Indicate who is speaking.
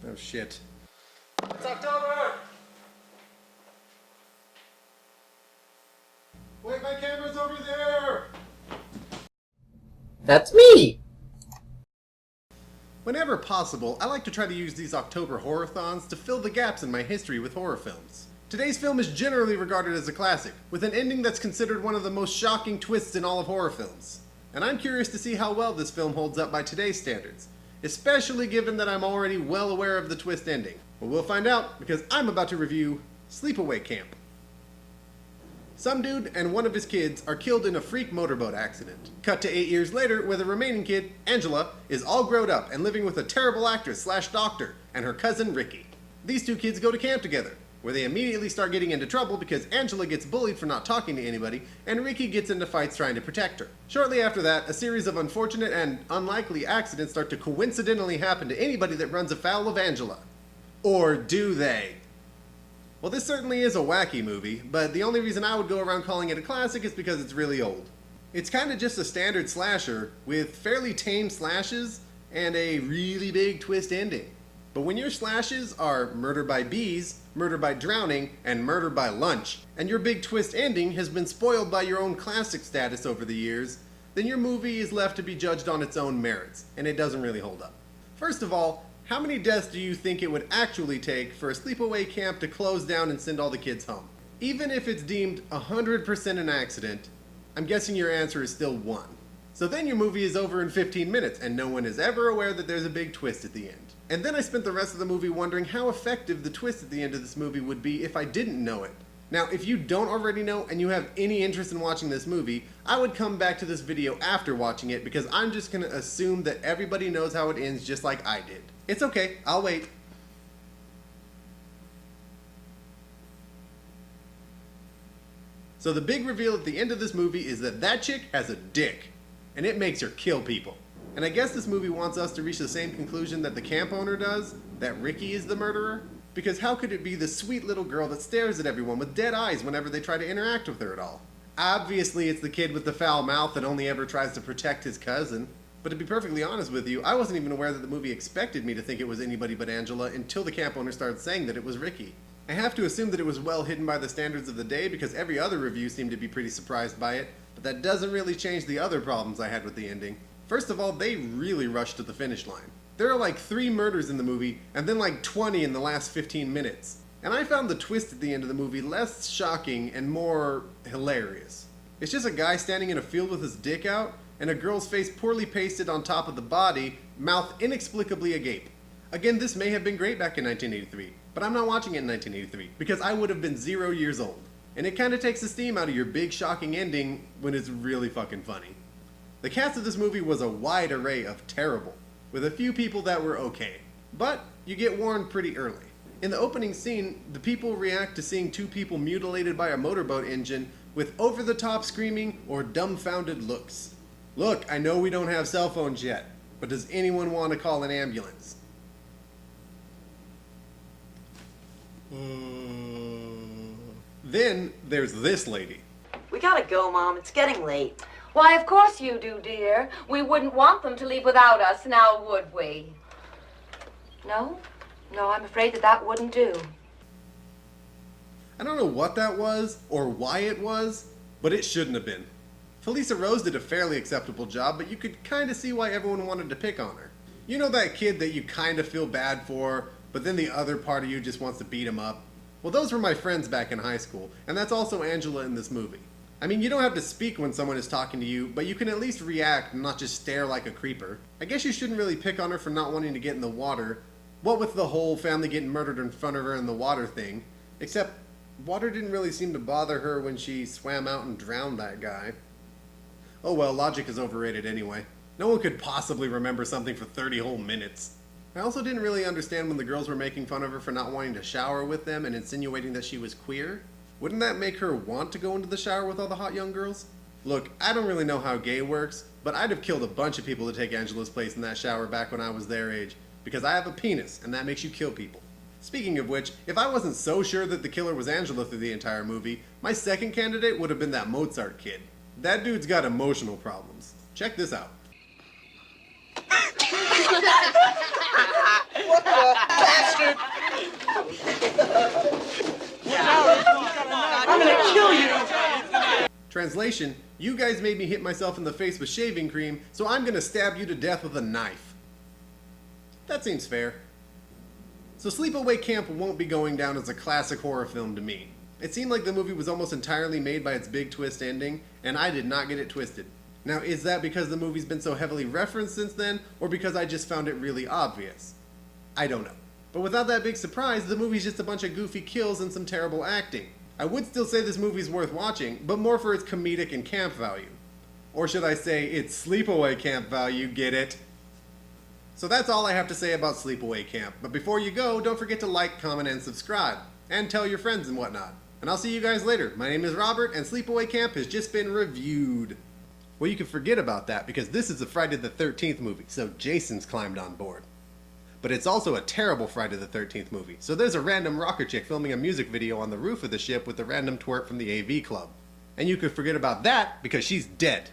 Speaker 1: Oh shit.
Speaker 2: It's October!
Speaker 1: Wait, my camera's over there!
Speaker 3: That's me!
Speaker 1: Whenever possible, I like to try to use these October horror-thons to fill the gaps in my history with horror films. Today's film is generally regarded as a classic, with an ending that's considered one of the most shocking twists in all of horror films. And I'm curious to see how well this film holds up by today's standards, especially given that I'm already well aware of the twist ending. Well, we'll find out, because I'm about to review Sleepaway Camp. Some dude and one of his kids are killed in a freak motorboat accident. Cut to 8 years later, where the remaining kid, Angela, is all grown up and living with a terrible actress / doctor and her cousin Ricky. These two kids go to camp together, where they immediately start getting into trouble because Angela gets bullied for not talking to anybody, and Ricky gets into fights trying to protect her. Shortly after that, a series of unfortunate and unlikely accidents start to coincidentally happen to anybody that runs afoul of Angela. Or do they? Well, this certainly is a wacky movie, but the only reason I would go around calling it a classic is because it's really old. It's kinda just a standard slasher, with fairly tame slashes and a really big twist ending. But when your slashes are murder by bees, murder by drowning, and murder by lunch, and your big twist ending has been spoiled by your own classic status over the years, then your movie is left to be judged on its own merits, and it doesn't really hold up. First of all, how many deaths do you think it would actually take for a sleepaway camp to close down and send all the kids home? Even if it's deemed 100% an accident, I'm guessing your answer is still 1. So then your movie is over in 15 minutes, and no one is ever aware that there's a big twist at the end. And then I spent the rest of the movie wondering how effective the twist at the end of this movie would be if I didn't know it. Now, if you don't already know and you have any interest in watching this movie, I would come back to this video after watching it because I'm just gonna assume that everybody knows how it ends just like I did. It's okay, I'll wait. So the big reveal at the end of this movie is that that chick has a dick, and it makes her kill people. And I guess this movie wants us to reach the same conclusion that the camp owner does, that Ricky is the murderer. Because how could it be the sweet little girl that stares at everyone with dead eyes whenever they try to interact with her at all? Obviously it's the kid with the foul mouth that only ever tries to protect his cousin. But to be perfectly honest with you, I wasn't even aware that the movie expected me to think it was anybody but Angela until the camp owner started saying that it was Ricky. I have to assume that it was well hidden by the standards of the day because every other review seemed to be pretty surprised by it, but that doesn't really change the other problems I had with the ending. First of all, they really rushed to the finish line. There are like 3 murders in the movie, and then like 20 in the last 15 minutes. And I found the twist at the end of the movie less shocking and more hilarious. It's just a guy standing in a field with his dick out, and a girl's face poorly pasted on top of the body, mouth inexplicably agape. Again, this may have been great back in 1983, but I'm not watching it in 1983, because I would have been 0 years old. And it kinda takes the steam out of your big shocking ending when it's really fucking funny. The cast of this movie was a wide array of terrible, with a few people that were okay. But you get warned pretty early. In the opening scene, the people react to seeing 2 people mutilated by a motorboat engine with over-the-top screaming or dumbfounded looks. Look, I know we don't have cell phones yet, but does anyone want to call an ambulance? Then there's this lady.
Speaker 4: We gotta go, Mom. It's getting late.
Speaker 5: Why, of course you do, dear. We wouldn't want them to leave without us, now would we? No? No, I'm afraid that wouldn't do.
Speaker 1: I don't know what that was, or why it was, but it shouldn't have been. Felissa Rose did a fairly acceptable job, but you could kinda see why everyone wanted to pick on her. You know that kid that you kinda feel bad for, but then the other part of you just wants to beat him up? Well, those were my friends back in high school, and that's also Angela in this movie. I mean, you don't have to speak when someone is talking to you, but you can at least react and not just stare like a creeper. I guess you shouldn't really pick on her for not wanting to get in the water. What with the whole family getting murdered in front of her in the water thing. Except, water didn't really seem to bother her when she swam out and drowned that guy. Oh well, logic is overrated anyway. No one could possibly remember something for 30 whole minutes. I also didn't really understand when the girls were making fun of her for not wanting to shower with them and insinuating that she was queer. Wouldn't that make her want to go into the shower with all the hot young girls? Look, I don't really know how gay works, but I'd have killed a bunch of people to take Angela's place in that shower back when I was their age, because I have a penis, and that makes you kill people. Speaking of which, if I wasn't so sure that the killer was Angela through the entire movie, my second candidate would have been that Mozart kid. That dude's got emotional problems. Check this out.
Speaker 4: What the?
Speaker 1: translation, you guys made me hit myself in the face with shaving cream, so I'm gonna stab you to death with a knife. That seems fair. So Sleepaway Camp won't be going down as a classic horror film to me. It seemed like the movie was almost entirely made by its big twist ending, and I did not get it twisted. Now, is that because the movie's been so heavily referenced since then, or because I just found it really obvious? I don't know. But without that big surprise, the movie's just a bunch of goofy kills and some terrible acting. I would still say this movie's worth watching, but more for its comedic and camp value. Or should I say, its Sleepaway Camp value, get it? So that's all I have to say about Sleepaway Camp, but before you go, don't forget to like, comment, and subscribe. And tell your friends and whatnot. And I'll see you guys later. My name is Robert, and Sleepaway Camp has just been reviewed. Well, you can forget about that, because this is a Friday the 13th movie, so Jason's climbed on board. But it's also a terrible Friday the 13th movie, so there's a random rocker chick filming a music video on the roof of the ship with a random twerp from the AV Club. And you can forget about that, because she's dead.